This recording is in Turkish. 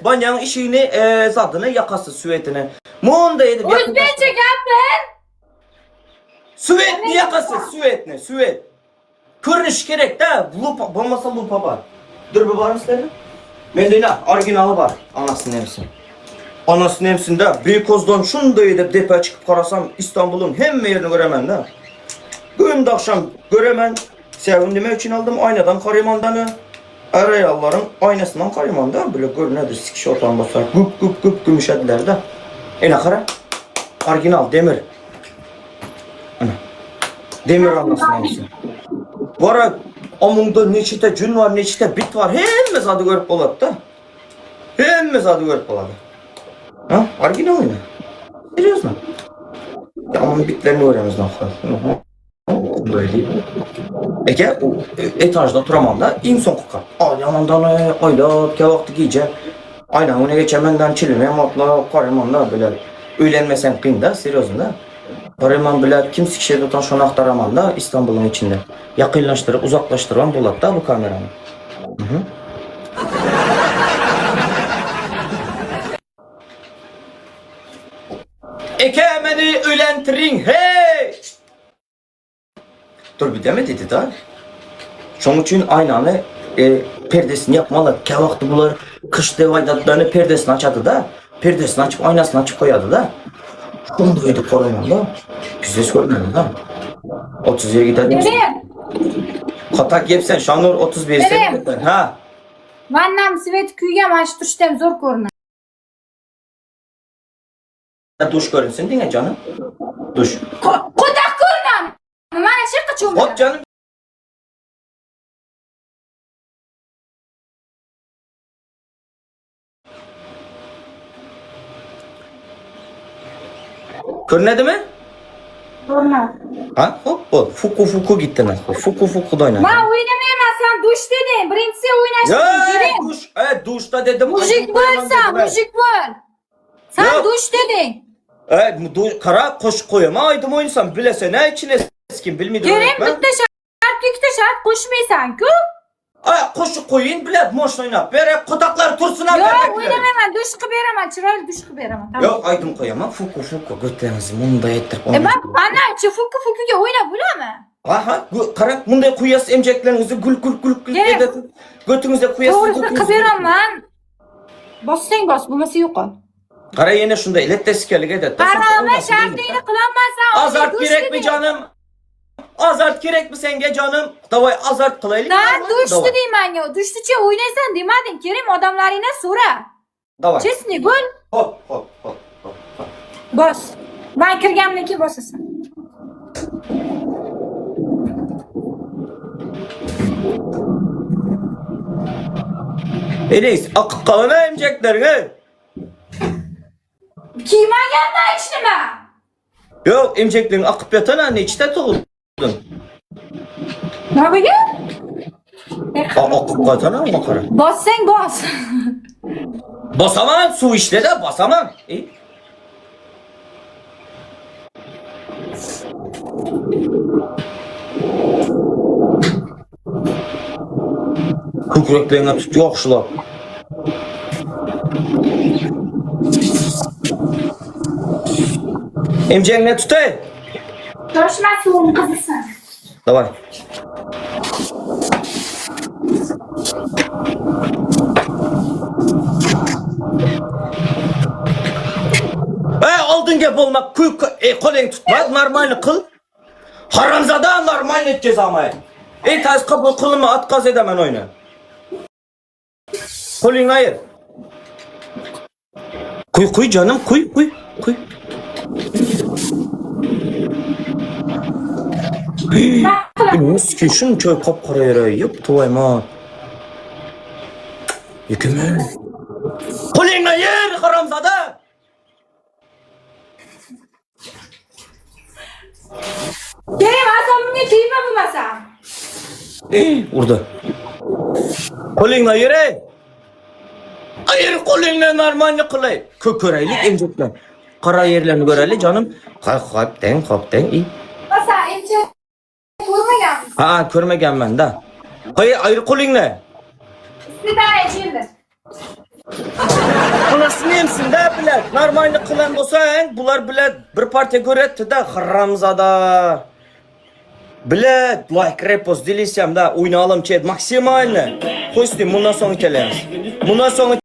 Süvet. Banyanın işini, zadını, yakası, süvetini. Munda edip Özbekçe gapir. Süvetni yakası, süvetni, süvet. Görünüş gerek de, lupa, olmasa lupa var. Dur bir var mısın? Mende ne? Orijinali var. Anasının emsin. Anasının emsinde Beykoz'dan şunda edip depe çıkıp karasam İstanbul'un hem yerini göremem de. Gün de akşam göremem. Sevindiğime için aldım aynadan karimandanı. Arayalların aynasından karimandan böyle görünedir sikiş ortam basar. Güp güp güp gümüşediler de. Ne kara? Orijinal demir. Ana. Demir anasının emsin. Bu ara amunda neçite cün var, neçite bit var. Hemmez adı görüp boladı da. Hemmez adı görüp boladı. Ha? Orijinal oyunu. Biliyorsun mu? Ya onun bitlerini öğreniriz lan. Böyle değil. Ege o etajda oturamam da en son kokar. Ay yanından ayla kevakti giyeceğim. Aynen ona geçemenden çilime matla karıman da böyle öğlenmesen kıyın da seriyorsun da. Karıman böyle kim sikişe tutan şunu aktaramam da İstanbul'un içinde. Yakınlaştırıp uzaklaştıran bulat da bu kameranı. Hı hı. Eke beni ölentirin hey! Dur bir deme dedi da. Şunun için aynı perdesini yapmalı. Kevakti bunlar kış devaydatlarını perdesini açadı da. Perdesini açıp aynasını açıp koyadı da. Şunu duydu koruyan da. Güzel söylemedi da. 30'ya gidelim. Dedim. Katak yepsen Şanur 31 sen. Ha. Vannam Svet kuyga maşturştem zor ko'rina. Duş görünsün değil mi canım? Duş. Ko'tak ko'rinam. Mana shu qachon? Hop canım. Görünedi mi? Ko'rinam. Ha hop o fuku fuku gitti nasıl? Fuku fuku da oynadı. Men o'ynamayman, sen duş deding. Birinchisi o'ynashni kerak. Duş. Duşta dedim. Mujik bo'lsan, mujik bo'l. Sen Yok. duş deding. Kara koş koyama aydım oynasam bilese ne içine s**kim bilmiyordum. Kerim bitta shart, ikkita shart qo'shmaysan-ku. Qo'shib qo'ying biladi moshina o'ynab berib qo'taqlar tursin ham Yo'q, o'ynamayman, dush qilib beraman, chiroyli dush qilib beraman. Yo'q, aytdim qo'yaman. Fuku götüremiz bunday ettirib Ben ananchi fuku-fukuga o'ynab bo'ladimi? Aha, qarab bunday quyasiz emjaklaringizni gul edadi. Götüngizde quyasiz. To'g'risini qilib beraman. Bossang bos, bo'lmasa yo'qol. Qara yana shunday elektroskelik edadi. Qarama, shartingni qilolmasan. Azart kerakmi canım? Azart kerakmi senga canım? Davay azart qilaylik. Sen dushni deyman-ku. Dushnicha o'ynaysan demading, Kerim, odamlaringdan so'ra. Davay. Chesni bo'l. Hop. Bos. Men kirgandan keyin bosasan. Enes, qalana emjaklaring. Kiymaganman hech nima. Yo'q, emjaklaring aqib yotana, nechta tug'ildin? Nima bo'lgan? Aqib qotana, qara. Bossang bos. Basaman, suv ishlada basaman. Ko'kraklarga tut yo'qshilab. Emjangni tutay. Shoshma, suvni qizisan. Davay. Oldinga bo'lma, qo'ling tutma, normalni qil. Haramzada normal etkazamay. Tez qabul qilma, atqaz edaman o'yni. Qo'lingni ayir. Qo'y canım, qo'y. Miski shuncha qop-qora yarayib, tuvayman. Yekimi. Qo'lingni ayir, haramzada. Kerim, asabimga tegma bo'lmasa. Urdi. Qo'lingni ayir. Ayir qo'lingni normalni qilay. Ko'raylik emjiklar. Qara yerlarni ko'raylik canım. Qopdang. Masa, endi ko'rmaganmiz. Ha, ko'rmaganman da. Ayir qo'lingni. Isitadi, endi. Anasını emsin de bilet. Normalde kılan olsan bular bilet bir partiya göretti de haramzada. Bilet like repost dilesem de oynayalım chat maksimalini. Hoş bundan sonra keleriz. Bundan sonra